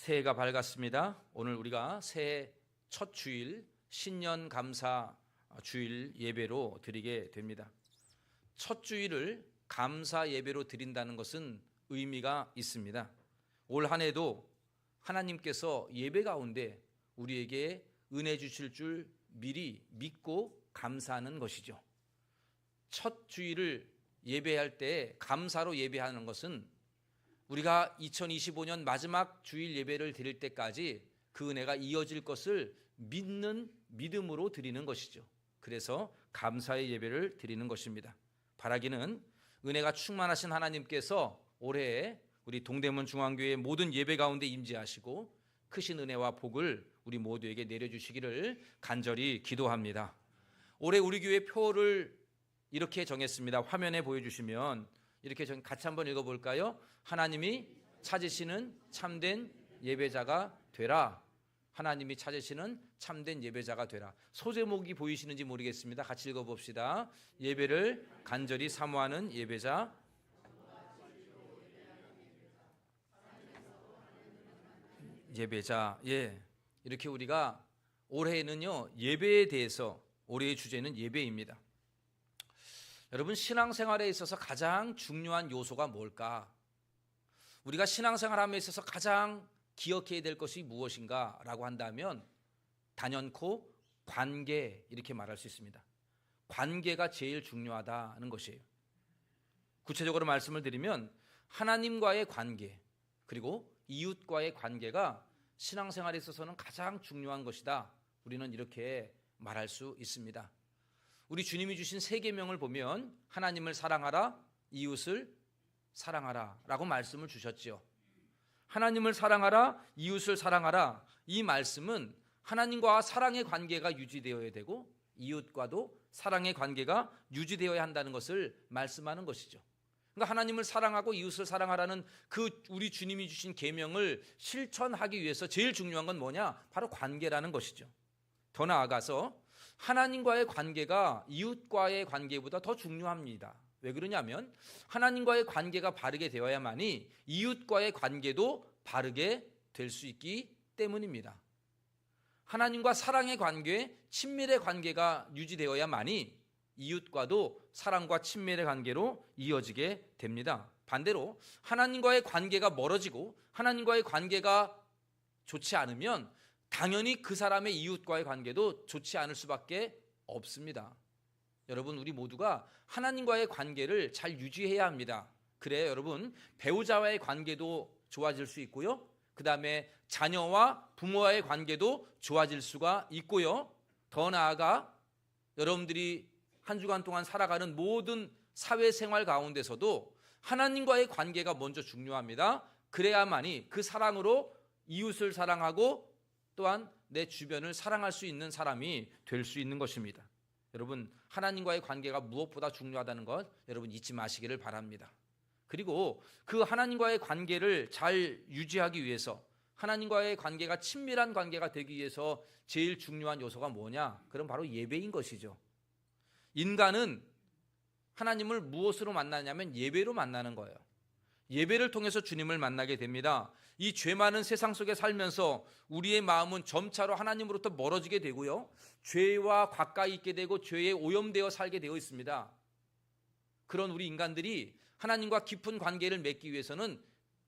새해가 밝았습니다. 오늘 우리가 새해 첫 주일 신년 감사 주일 예배로 드리게 됩니다. 첫 주일을 감사 예배로 드린다는 것은 의미가 있습니다. 올 한 해도 하나님께서 예배 가운데 우리에게 은혜 주실 줄 미리 믿고 감사하는 것이죠. 첫 주일을 예배할 때 감사로 예배하는 것은 우리가 2025년 마지막 주일 예배를 드릴 때까지 그 은혜가 이어질 것을 믿는 믿음으로 드리는 것이죠. 그래서 감사의 예배를 드리는 것입니다. 바라기는 은혜가 충만하신 하나님께서 올해 우리 동대문 중앙교회 모든 예배 가운데 임재하시고 크신 은혜와 복을 우리 모두에게 내려주시기를 간절히 기도합니다. 올해 우리 교회 표를 이렇게 정했습니다. 화면에 보여주시면 이렇게 같이 한번 읽어볼까요? 하나님이 찾으시는 참된 예배자가 되라. 하나님이 찾으시는 참된 예배자가 되라. 소제목이 보이시는지 모르겠습니다. 같이 읽어봅시다. 예배를 간절히 사모하는 예배자. 예배자. 이렇게 우리가 올해는요 예배에 대해서 올해의 주제는 예배입니다. 여러분, 신앙생활에 있어서 가장 중요한 요소가 뭘까? 우리가 신앙생활함에 있어서 가장 기억해야 될 것이 무엇인가 라고 한다면 단연코 관계, 이렇게 말할 수 있습니다. 관계가 제일 중요하다는 것이에요. 구체적으로 말씀을 드리면 하나님과의 관계 그리고 이웃과의 관계가 신앙생활에 있어서는 가장 중요한 것이다. 우리는 이렇게 말할 수 있습니다. 우리 주님이 주신 세 계명을 보면 하나님을 사랑하라, 이웃을 사랑하라 라고 말씀을 주셨죠. 하나님을 사랑하라, 이웃을 사랑하라, 이 말씀은 하나님과 사랑의 관계가 유지되어야 되고 이웃과도 사랑의 관계가 유지되어야 한다는 것을 말씀하는 것이죠. 그러니까 하나님을 사랑하고 이웃을 사랑하라는 그 우리 주님이 주신 계명을 실천하기 위해서 제일 중요한 건 뭐냐? 바로 관계라는 것이죠. 더 나아가서 하나님과의 관계가 이웃과의 관계보다 더 중요합니다. 왜 그러냐면 하나님과의 관계가 바르게 되어야만이 이웃과의 관계도 바르게 될 수 있기 때문입니다. 하나님과 사랑의 관계, 친밀의 관계가 유지되어야만이 이웃과도 사랑과 친밀의 관계로 이어지게 됩니다. 반대로 하나님과의 관계가 멀어지고 하나님과의 관계가 좋지 않으면 당연히 그 사람의 이웃과의 관계도 좋지 않을 수밖에 없습니다. 여러분, 우리 모두가 하나님과의 관계를 잘 유지해야 합니다. 그래야 여러분 배우자와의 관계도 좋아질 수 있고요, 그 다음에 자녀와 부모와의 관계도 좋아질 수가 있고요, 더 나아가 여러분들이 한 주간 동안 살아가는 모든 사회생활 가운데서도 하나님과의 관계가 먼저 중요합니다. 그래야만이 그 사랑으로 이웃을 사랑하고 또한 내 주변을 사랑할 수 있는 사람이 될 수 있는 것입니다. 여러분, 하나님과의 관계가 무엇보다 중요하다는 것 여러분 잊지 마시기를 바랍니다. 그리고 그 하나님과의 관계를 잘 유지하기 위해서, 하나님과의 관계가 친밀한 관계가 되기 위해서 제일 중요한 요소가 뭐냐? 그럼 바로 예배인 것이죠. 인간은 하나님을 무엇으로 만나냐면 예배로 만나는 거예요. 예배를 통해서 주님을 만나게 됩니다. 이 죄 많은 세상 속에 살면서 우리의 마음은 점차로 하나님으로부터 멀어지게 되고요, 죄와 가까이 있게 되고 죄에 오염되어 살게 되어 있습니다. 그런 우리 인간들이 하나님과 깊은 관계를 맺기 위해서는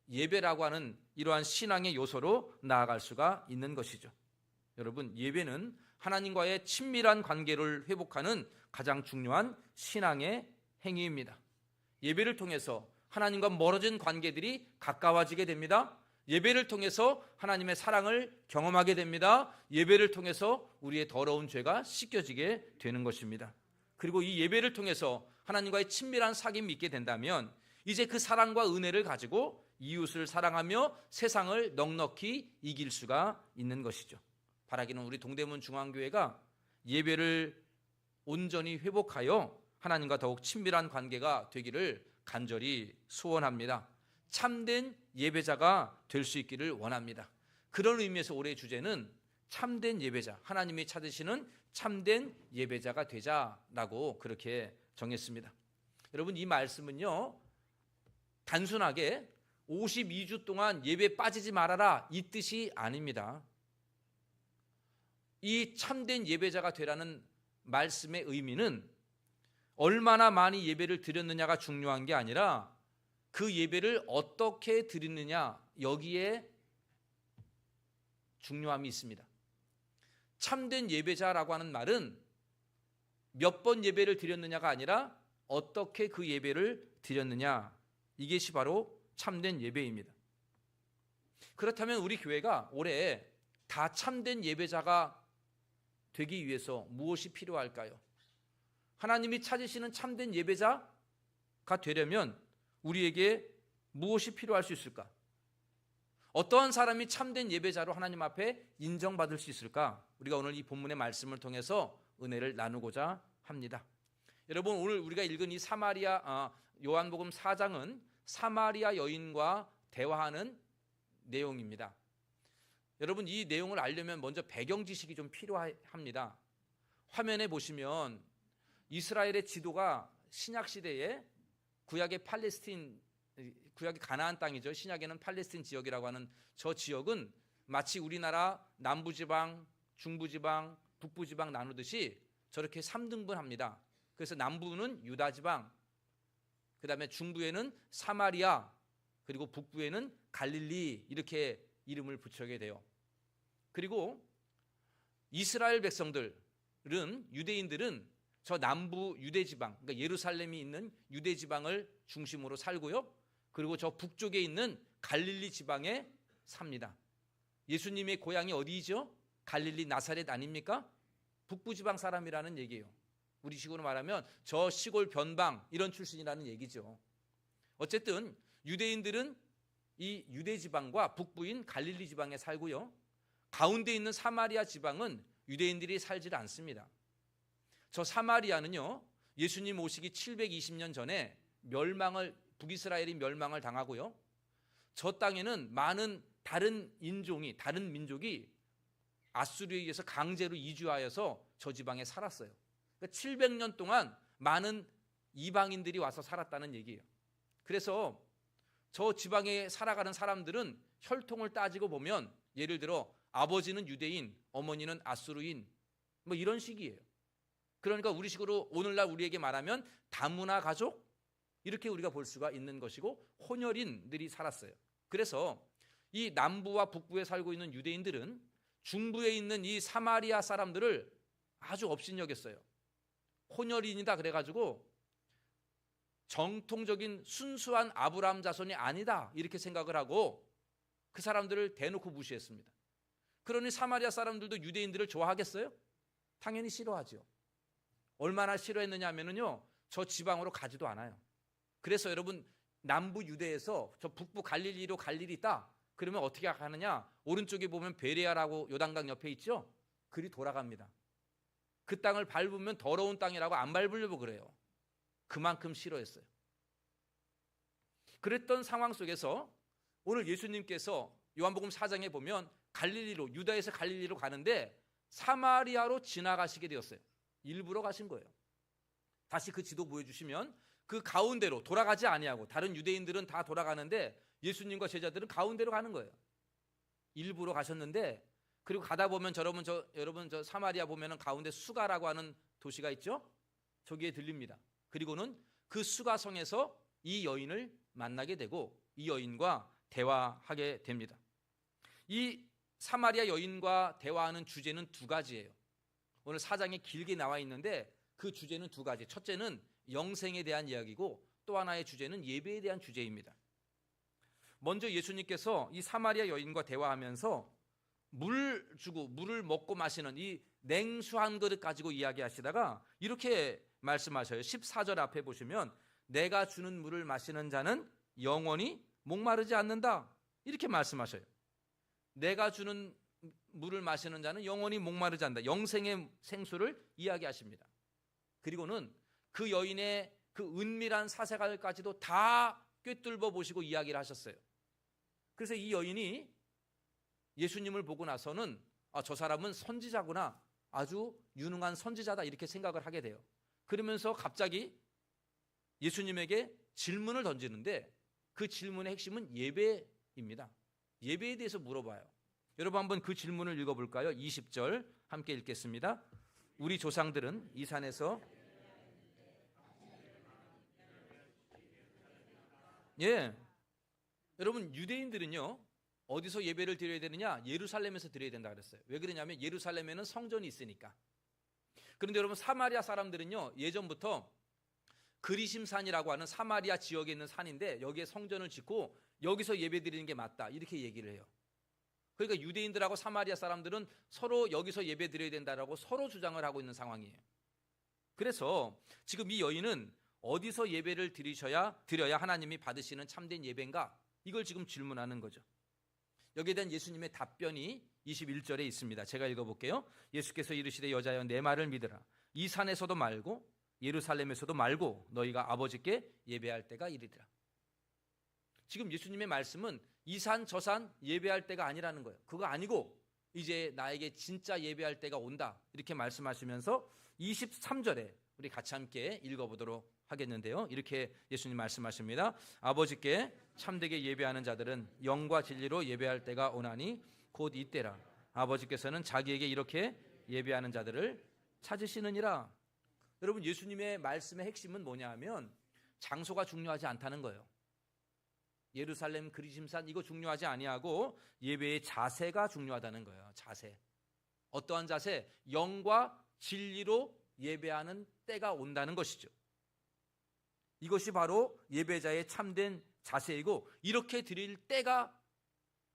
예배라고 하는 이러한 신앙의 요소로 나아갈 수가 있는 것이죠. 여러분, 예배는 하나님과의 친밀한 관계를 회복하는 가장 중요한 신앙의 행위입니다. 예배를 통해서 하나님과 멀어진 관계들이 가까워지게 됩니다. 예배를 통해서 하나님의 사랑을 경험하게 됩니다. 예배를 통해서 우리의 더러운 죄가 씻겨지게 되는 것입니다. 그리고 이 예배를 통해서 하나님과의 친밀한 사귐이 있게 된다면 이제 그 사랑과 은혜를 가지고 이웃을 사랑하며 세상을 넉넉히 이길 수가 있는 것이죠. 바라기는 우리 동대문 중앙교회가 예배를 온전히 회복하여 하나님과 더욱 친밀한 관계가 되기를 간절히 소원합니다. 참된 예배자가 될 수 있기를 원합니다. 그런 의미에서 올해의 주제는 참된 예배자, 하나님이 찾으시는 참된 예배자가 되자라고 그렇게 정했습니다. 여러분, 이 말씀은요 단순하게 52주 동안 예배 빠지지 말아라 이 뜻이 아닙니다. 이 참된 예배자가 되라는 말씀의 의미는 얼마나 많이 예배를 드렸느냐가 중요한 게 아니라 그 예배를 어떻게 드리느냐, 여기에 중요함이 있습니다. 참된 예배자라고 하는 말은 몇 번 예배를 드렸느냐가 아니라 어떻게 그 예배를 드렸느냐, 이것이 바로 참된 예배입니다. 그렇다면 우리 교회가 올해 다 참된 예배자가 되기 위해서 무엇이 필요할까요? 하나님이 찾으시는 참된 예배자가 되려면 우리에게 무엇이 필요할 수 있을까? 어떠한 사람이 참된 예배자로 하나님 앞에 인정받을 수 있을까? 우리가 오늘 이 본문의 말씀을 통해서 은혜를 나누고자 합니다. 여러분, 오늘 우리가 읽은 이 요한복음 4장은 사마리아 여인과 대화하는 내용입니다. 여러분, 이 내용을 알려면 먼저 배경 지식이 좀 필요합니다. 화면에 보시면 이스라엘의 지도가 신약 시대에 구약의 가나안 땅이죠. 신약에는 팔레스틴 지역이라고 하는 저 지역은 마치 우리나라 남부지방, 중부지방, 북부지방 나누듯이 저렇게 3등분합니다. 그래서 남부는 유다지방, 그 다음에 중부에는 사마리아, 그리고 북부에는 갈릴리, 이렇게 이름을 붙이게 돼요. 그리고 이스라엘 백성들은, 유대인들은 저 남부 유대지방, 그러니까 예루살렘이 있는 유대지방을 중심으로 살고요. 그리고 저 북쪽에 있는 갈릴리 지방에 삽니다. 예수님의 고향이 어디죠? 갈릴리 나사렛 아닙니까? 북부지방 사람이라는 얘기예요. 우리 식으로 말하면 저 시골 변방 이런 출신이라는 얘기죠. 어쨌든 유대인들은 이 유대지방과 북부인 갈릴리 지방에 살고요. 가운데 있는 사마리아 지방은 유대인들이 살지 않습니다. 저 사마리아는요, 예수님 오시기 720년 전에 북이스라엘이 멸망을 당하고요. 저 땅에는 많은 다른 민족이 아수르에 의해서 강제로 이주하여서 저 지방에 살았어요. 그러니까 700년 동안 많은 이방인들이 와서 살았다는 얘기예요. 그래서 저 지방에 살아가는 사람들은 혈통을 따지고 보면 예를 들어 아버지는 유대인, 어머니는 아수르인, 뭐 이런 식이에요. 그러니까 우리식으로 오늘날 우리에게 말하면 다문화 가족, 이렇게 우리가 볼 수가 있는 것이고 혼혈인들이 살았어요. 그래서 이 남부와 북부에 살고 있는 유대인들은 중부에 있는 이 사마리아 사람들을 아주 업신여겼어요. 혼혈인이다 그래가지고 정통적인 순수한 아브라함 자손이 아니다 이렇게 생각을 하고 그 사람들을 대놓고 무시했습니다. 그러니 사마리아 사람들도 유대인들을 좋아하겠어요? 당연히 싫어하죠. 얼마나 싫어했느냐 하면요, 저 지방으로 가지도 않아요. 그래서 여러분, 남부 유대에서 저 북부 갈릴리로 갈 일이 있다 그러면 어떻게 하느냐, 오른쪽에 보면 베레아라고 요단강 옆에 있죠. 그리 돌아갑니다. 그 땅을 밟으면 더러운 땅이라고 안 밟으려고 그래요. 그만큼 싫어했어요. 그랬던 상황 속에서 오늘 예수님께서 요한복음 4장에 보면 유다에서 갈릴리로 가는데 사마리아로 지나가시게 되었어요. 일부러 가신 거예요. 다시 그 지도 보여주시면 그 가운데로 돌아가지 아니하고, 다른 유대인들은 다 돌아가는데 예수님과 제자들은 가운데로 가는 거예요. 일부러 가셨는데, 그리고 가다 보면 여러분 저 사마리아 보면은 가운데 수가라고 하는 도시가 있죠. 저기에 들립니다. 그리고는 그 수가성에서 이 여인을 만나게 되고 이 여인과 대화하게 됩니다. 이 사마리아 여인과 대화하는 주제는 두 가지예요. 오늘 4장에 길게 나와 있는데 그 주제는 두 가지. 첫째는 영생에 대한 이야기고 또 하나의 주제는 예배에 대한 주제입니다. 먼저 예수님께서 이 사마리아 여인과 대화하면서 물을 먹고 마시는 이 냉수 한 그릇 가지고 이야기하시다가 이렇게 말씀하셔요. 14절 앞에 보시면 내가 주는 물을 마시는 자는 영원히 목마르지 않는다, 이렇게 말씀하셔요. 내가 주는 물을 마시는 자는 영원히 목마르지 않는다, 영생의 생수를 이야기하십니다. 그리고는 그 여인의 그 은밀한 사생활까지도 다 꿰뚫어 보시고 이야기를 하셨어요. 그래서 이 여인이 예수님을 보고 나서는 저 사람은 선지자구나, 아주 유능한 선지자다, 이렇게 생각을 하게 돼요. 그러면서 갑자기 예수님에게 질문을 던지는데 그 질문의 핵심은 예배입니다. 예배에 대해서 물어봐요. 여러분 한번 그 질문을 읽어볼까요? 20절 함께 읽겠습니다. 우리 조상들은 이 산에서 여러분 유대인들은요 어디서 예배를 드려야 되느냐? 예루살렘에서 드려야 된다 그랬어요. 왜 그러냐면 예루살렘에는 성전이 있으니까. 그런데 여러분 사마리아 사람들은요 예전부터 그리심산이라고 하는 사마리아 지역에 있는 산인데 여기에 성전을 짓고 여기서 예배 드리는 게 맞다 이렇게 얘기를 해요. 그러니까 유대인들하고 사마리아 사람들은 서로 여기서 예배 드려야 된다라고 서로 주장을 하고 있는 상황이에요. 그래서 지금 이 여인은 어디서 예배를 드려야 하나님이 받으시는 참된 예배인가? 이걸 지금 질문하는 거죠. 여기에 대한 예수님의 답변이 21절에 있습니다. 제가 읽어볼게요. 예수께서 이르시되 여자여 내 말을 믿으라. 이 산에서도 말고 예루살렘에서도 말고 너희가 아버지께 예배할 때가 이르리라. 지금 예수님의 말씀은 이 산 저 산 예배할 때가 아니라는 거예요. 그거 아니고 이제 나에게 진짜 예배할 때가 온다 이렇게 말씀하시면서 23절에 우리 같이 함께 읽어보도록 하겠는데요. 이렇게 예수님 말씀하십니다. 아버지께 참되게 예배하는 자들은 영과 진리로 예배할 때가 오나니 곧 이때라. 아버지께서는 자기에게 이렇게 예배하는 자들을 찾으시느니라. 여러분 예수님의 말씀의 핵심은 뭐냐 하면 장소가 중요하지 않다는 거예요. 예루살렘 그리심산 이거 중요하지 아니하고 예배의 자세가 중요하다는 거예요. 자세. 어떠한 자세? 영과 진리로 예배하는 때가 온다는 것이죠. 이것이 바로 예배자의 참된 자세이고 이렇게 드릴 때가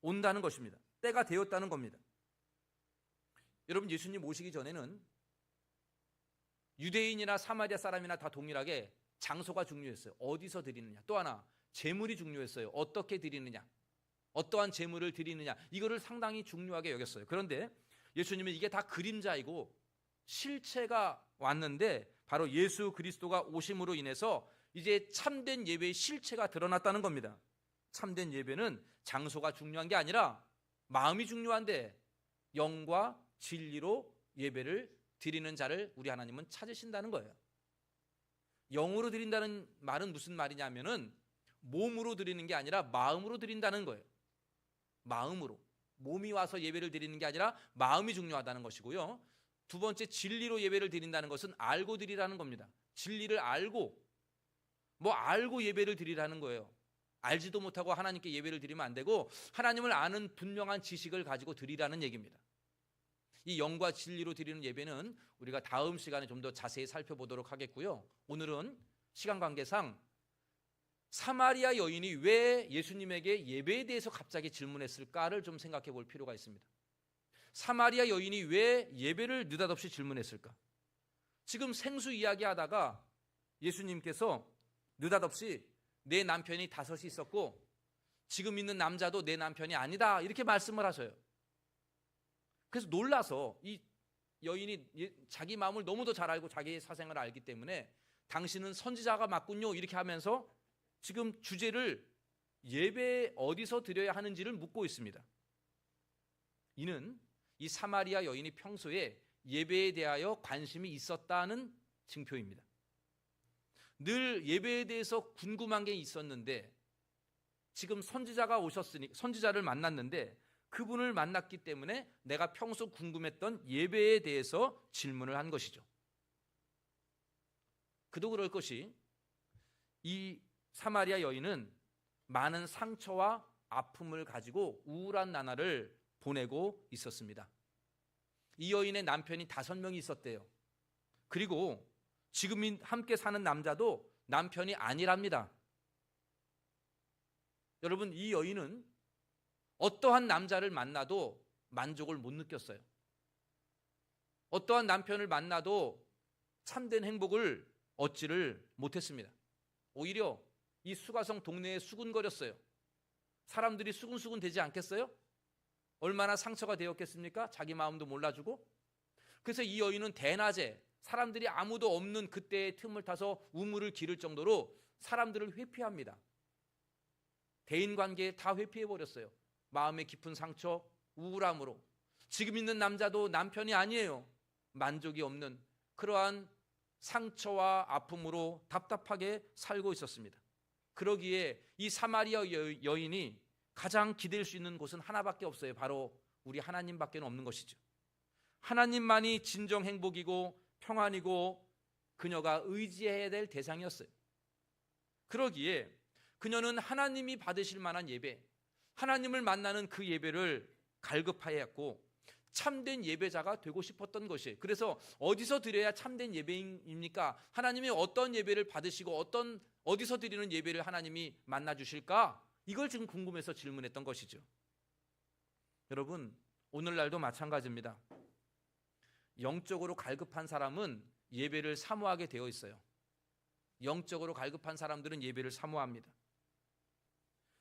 온다는 것입니다. 때가 되었다는 겁니다. 여러분 예수님 오시기 전에는 유대인이나 사마리아 사람이나 다 동일하게 장소가 중요했어요. 어디서 드리느냐. 또 하나 제물이 중요했어요. 어떻게 드리느냐. 어떠한 제물을 드리느냐. 이거를 상당히 중요하게 여겼어요. 그런데 예수님은 이게 다 그림자이고 실체가 왔는데 바로 예수 그리스도가 오심으로 인해서 이제 참된 예배의 실체가 드러났다는 겁니다. 참된 예배는 장소가 중요한 게 아니라 마음이 중요한데 영과 진리로 예배를 드리는 자를 우리 하나님은 찾으신다는 거예요. 영으로 드린다는 말은 무슨 말이냐면은 몸으로 드리는 게 아니라 마음으로 드린다는 거예요. 마음으로. 몸이 와서 예배를 드리는 게 아니라 마음이 중요하다는 것이고요. 두 번째 진리로 예배를 드린다는 것은 알고 드리라는 겁니다. 진리를 알고 알고 예배를 드리라는 거예요. 알지도 못하고 하나님께 예배를 드리면 안 되고 하나님을 아는 분명한 지식을 가지고 드리라는 얘기입니다. 이 영과 진리로 드리는 예배는 우리가 다음 시간에 좀 더 자세히 살펴보도록 하겠고요. 오늘은 시간 관계상 사마리아 여인이 왜 예수님에게 예배에 대해서 갑자기 질문했을까를 좀 생각해 볼 필요가 있습니다. 사마리아 여인이 왜 예배를 느닷없이 질문했을까? 지금 생수 이야기하다가 예수님께서 느닷없이 내 남편이 5이 있었고 지금 있는 남자도 내 남편이 아니다 이렇게 말씀을 하셔요. 그래서 놀라서 이 여인이 자기 마음을 너무도 잘 알고 자기의 사생을 알기 때문에 당신은 선지자가 맞군요 이렇게 하면서 지금 주제를 예배 어디서 드려야 하는지를 묻고 있습니다. 이는 이 사마리아 여인이 평소에 예배에 대하여 관심이 있었다는 징표입니다. 늘 예배에 대해서 궁금한 게 있었는데 지금 선지자를 만났는데 그분을 만났기 때문에 내가 평소 궁금했던 예배에 대해서 질문을 한 것이죠. 그도 그럴 것이 이 사마리아 여인은 많은 상처와 아픔을 가지고 우울한 나날을 보내고 있었습니다. 이 여인의 남편이 5명이 있었대요. 그리고 지금 함께 사는 남자도 남편이 아니랍니다. 여러분 이 여인은 어떠한 남자를 만나도 만족을 못 느꼈어요. 어떠한 남편을 만나도 참된 행복을 얻지를 못했습니다. 오히려 이 수가성 동네에 수군거렸어요. 사람들이 수군수군 되지 않겠어요? 얼마나 상처가 되었겠습니까? 자기 마음도 몰라주고. 그래서 이 여인은 대낮에 사람들이 아무도 없는 그때의 틈을 타서 우물을 기를 정도로 사람들을 회피합니다. 대인관계에 다 회피해버렸어요. 마음의 깊은 상처, 우울함으로. 지금 있는 남자도 남편이 아니에요. 만족이 없는 그러한 상처와 아픔으로 답답하게 살고 있었습니다. 그러기에 이 사마리아 여인이 가장 기댈 수 있는 곳은 하나밖에 없어요. 바로 우리 하나님밖에 없는 것이죠. 하나님만이 진정 행복이고 평안이고 그녀가 의지해야 될 대상이었어요. 그러기에 그녀는 하나님이 받으실 만한 예배, 하나님을 만나는 그 예배를 갈급하였고 참된 예배자가 되고 싶었던 것이에요. 그래서 어디서 드려야 참된 예배입니까? 하나님이 어떤 예배를 받으시고 어디서 드리는 예배를 하나님이 만나 주실까? 이걸 지금 궁금해서 질문했던 것이죠. 여러분, 오늘날도 마찬가지입니다. 영적으로 갈급한 사람은 예배를 사모하게 되어 있어요. 영적으로 갈급한 사람들은 예배를 사모합니다.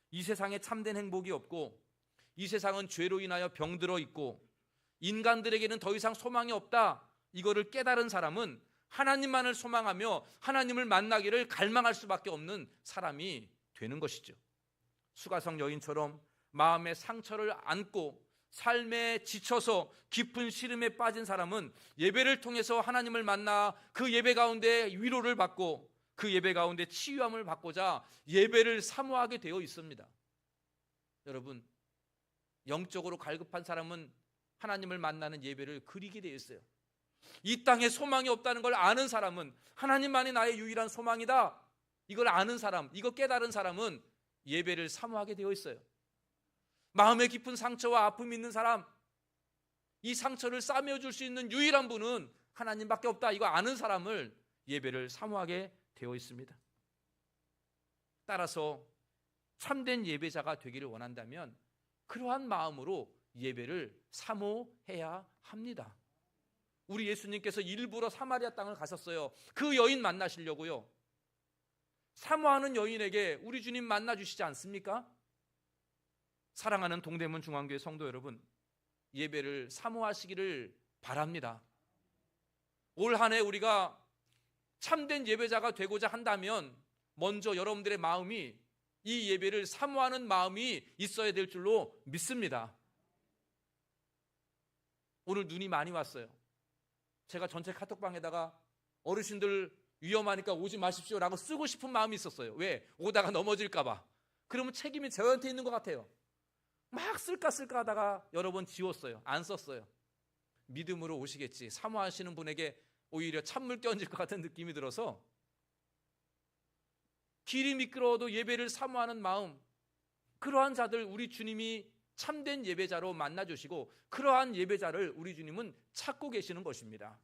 이 세상에 참된 행복이 없고 이 세상은 죄로 인하여 병들어 있고 인간들에게는 더 이상 소망이 없다, 이거를 깨달은 사람은 하나님만을 소망하며 하나님을 만나기를 갈망할 수밖에 없는 사람이 되는 것이죠. 수가성 여인처럼 마음의 상처를 안고 삶에 지쳐서 깊은 시름에 빠진 사람은 예배를 통해서 하나님을 만나 그 예배 가운데 위로를 받고 그 예배 가운데 치유함을 받고자 예배를 사모하게 되어 있습니다. 여러분, 영적으로 갈급한 사람은 하나님을 만나는 예배를 그리게 되어 있어요. 이 땅에 소망이 없다는 걸 아는 사람은 하나님만이 나의 유일한 소망이다, 이걸 아는 사람, 이거 깨달은 사람은 예배를 사모하게 되어 있어요. 마음에 깊은 상처와 아픔이 있는 사람, 이 상처를 싸매어줄 수 있는 유일한 분은 하나님밖에 없다, 이거 아는 사람을 예배를 사모하게 되어 있습니다. 따라서 참된 예배자가 되기를 원한다면 그러한 마음으로 예배를 사모해야 합니다. 우리 예수님께서 일부러 사마리아 땅을 가셨어요. 그 여인 만나시려고요. 사모하는 여인에게 우리 주님 만나주시지 않습니까? 사랑하는 동대문 중앙교회 성도 여러분, 예배를 사모하시기를 바랍니다. 올 한 해 우리가 참된 예배자가 되고자 한다면 먼저 여러분들의 마음이 이 예배를 사모하는 마음이 있어야 될 줄로 믿습니다. 오늘 눈이 많이 왔어요. 제가 전체 카톡방에다가 어르신들 위험하니까 오지 마십시오라고 쓰고 싶은 마음이 있었어요. 왜? 오다가 넘어질까 봐. 그러면 책임이 저한테 있는 것 같아요. 막 쓸까 하다가 여러 번 지웠어요. 안 썼어요. 믿음으로 오시겠지, 사모하시는 분에게 오히려 찬물 끼얹을 것 같은 느낌이 들어서 길이 미끄러워도 예배를 사모하는 마음, 그러한 자들 우리 주님이 참된 예배자로 만나주시고 그러한 예배자를 우리 주님은 찾고 계시는 것입니다.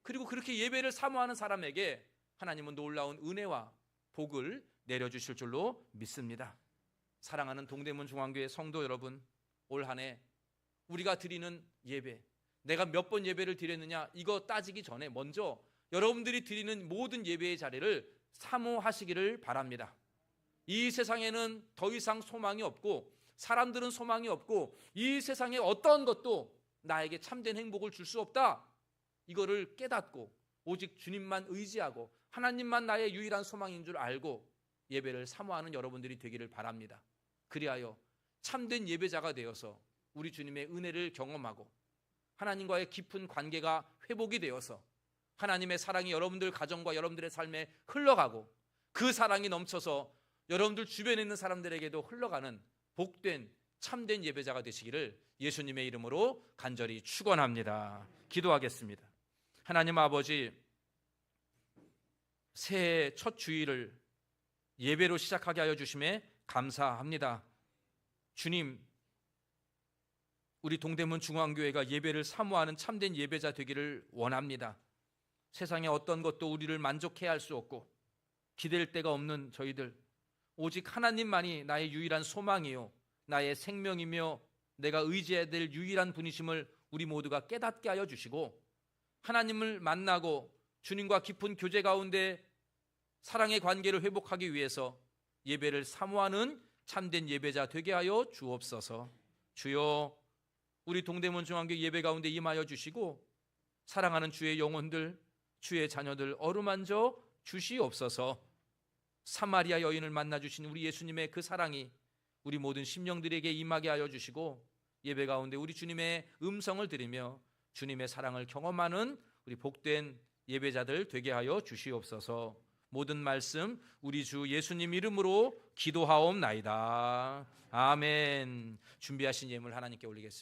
그리고 그렇게 예배를 사모하는 사람에게 하나님은 놀라운 은혜와 복을 내려주실 줄로 믿습니다. 사랑하는 동대문 중앙교회 성도 여러분, 올 한 해 우리가 드리는 예배, 내가 몇 번 예배를 드렸느냐 이거 따지기 전에 먼저 여러분들이 드리는 모든 예배의 자리를 사모하시기를 바랍니다. 이 세상에는 더 이상 소망이 없고 사람들은 소망이 없고 이 세상의 어떤 것도 나에게 참된 행복을 줄 수 없다, 이거를 깨닫고 오직 주님만 의지하고 하나님만 나의 유일한 소망인 줄 알고 예배를 사모하는 여러분들이 되기를 바랍니다. 그리하여 참된 예배자가 되어서 우리 주님의 은혜를 경험하고 하나님과의 깊은 관계가 회복이 되어서 하나님의 사랑이 여러분들 가정과 여러분들의 삶에 흘러가고 그 사랑이 넘쳐서 여러분들 주변에 있는 사람들에게도 흘러가는 복된 참된 예배자가 되시기를 예수님의 이름으로 간절히 축원합니다. 기도하겠습니다. 하나님 아버지, 새해 첫 주일을 예배로 시작하게 하여 주심에 감사합니다. 주님, 우리 동대문 중앙교회가 예배를 사모하는 참된 예배자 되기를 원합니다. 세상에 어떤 것도 우리를 만족해야 할 수 없고 기댈 데가 없는 저희들, 오직 하나님만이 나의 유일한 소망이요 나의 생명이며 내가 의지해야 될 유일한 분이심을 우리 모두가 깨닫게 하여 주시고 하나님을 만나고 주님과 깊은 교제 가운데 사랑의 관계를 회복하기 위해서 예배를 사모하는 참된 예배자 되게 하여 주옵소서. 주여, 우리 동대문 중앙교회 예배 가운데 임하여 주시고 사랑하는 주의 영혼들, 주의 자녀들 어루만져 주시옵소서. 사마리아 여인을 만나 주신 우리 예수님의 그 사랑이 우리 모든 심령들에게 임하게 하여 주시고 예배 가운데 우리 주님의 음성을 들으며 주님의 사랑을 경험하는 우리 복된 예배자들 되게 하여 주시옵소서. 모든 말씀 우리 주 예수님 이름으로 기도하옵나이다. 아멘. 준비하신 예물 하나님께 올리겠습니다.